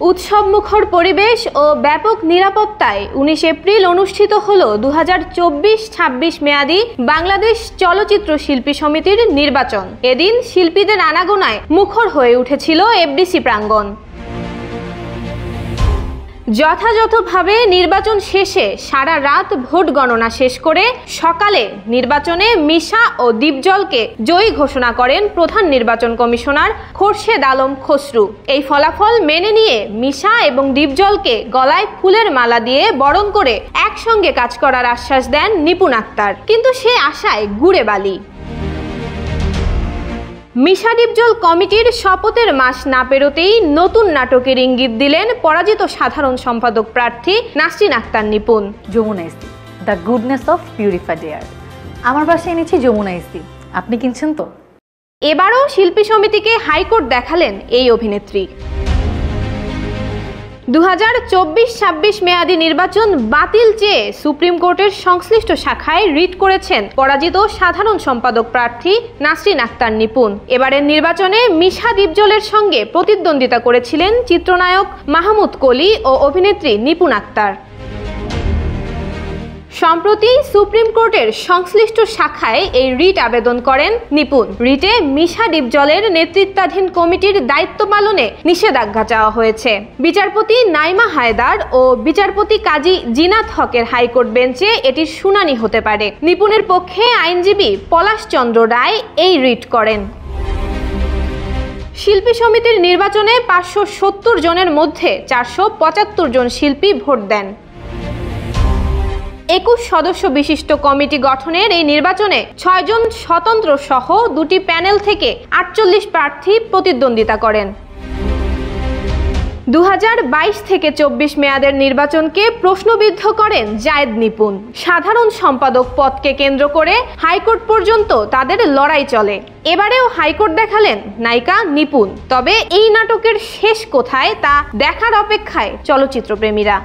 উৎসবমুখর পরিবেশ ও ব্যাপক নিরাপত্তায় 19 এপ্রিল অনুষ্ঠিত হলো 2024-26 মেয়াদী বাংলাদেশ চলচ্চিত্র শিল্পী সমিতির নির্বাচন। এদিন শিল্পীদের আনাগোনায় মুখর হয়ে উঠেছিল এফডিসি প্রাঙ্গণ। যথাযথভাবে নির্বাচন শেষে সারা রাত ভোট গণনা শেষ করে সকালে নির্বাচনে মিশা ও দীপজলকে জয়ী ঘোষণা করেন প্রধান নির্বাচন কমিশনার খোরশেদ আলম খসরু। এই ফলাফল মেনে নিয়ে মিশা এবং দীপজলকে গলায় ফুলের মালা দিয়ে বরণ করে একসঙ্গে কাজ করার আশ্বাস দেন নিপুণ আক্তার, কিন্তু সে আশায় গুড়ে বালি। মিশা দীপজল কমিটির শপথের মাস না পেরোতেই নতুন নাটকের ইঙ্গিত দিলেন পরাজিত সাধারণ সম্পাদক প্রার্থী Nasrin Akhtar Nipun. Jamuna EC, the goodness of purified air. আমার বাসায় এনেছি যমুনা ইসি, আপনি কিনছেন তো? এবারও শিল্পী সমিতিকে হাইকোর্ট দেখালেন এই অভিনেত্রী। 2024-26 মেয়াদী নির্বাচন বাতিল চেয়ে সুপ্রিম কোর্টের সংশ্লিষ্ট শাখায় রিট করেছেন পরাজিত সাধারণ সম্পাদক প্রার্থী নাসরিন আক্তার নিপুণ। এবারের নির্বাচনে মিশা দীপজলের সঙ্গে প্রতিদ্বন্দ্বিতা করেছিলেন চিত্রনায়ক মাহমুদ কলি ও অভিনেত্রী নিপুণ আক্তার। সম্প্রতি সুপ্রিম কোর্টের সংশ্লিষ্ট শাখায় এই রিট আবেদন করেন নিপুণ। রিটে মিশা দীপজলের নেতৃত্বাধীন কমিটির দায়িত্ব পালনে নিষেধাজ্ঞা চাওয়া হয়েছে। বিচারপতি নাইমা হায়দার ও বিচারপতি কাজী জিনাত হকের হাইকোর্ট বেঞ্চে এটির শুনানি হতে পারে। নিপুণের পক্ষে আইনজীবী পলাশ চন্দ্র রায় এই রিট করেন। শিল্পী সমিতির নির্বাচনে 570 জনের মধ্যে 475 জন শিল্পী ভোট দেন। 21 সদস্য বিশিষ্ট কমিটি গঠনের এই নির্বাচনে 6 জন স্বতন্ত্র সহ 2টি প্যানেল থেকে 48 প্রার্থী প্রতিদ্বন্দ্বিতা করেন। 2022-24 মেয়াদের নির্বাচনকে প্রশ্নবিদ্ধ করেন জায়েদ নিপুণ। সাধারণ সম্পাদক পদকে কেন্দ্র করে হাইকোর্ট পর্যন্ত তাদের লড়াই চলে। এবারেও হাইকোর্ট দেখালেন নায়িকা নিপুণ। তবে এই নাটকের শেষ কোথায় তা দেখার অপেক্ষায় চলচ্চিত্র প্রেমীরা।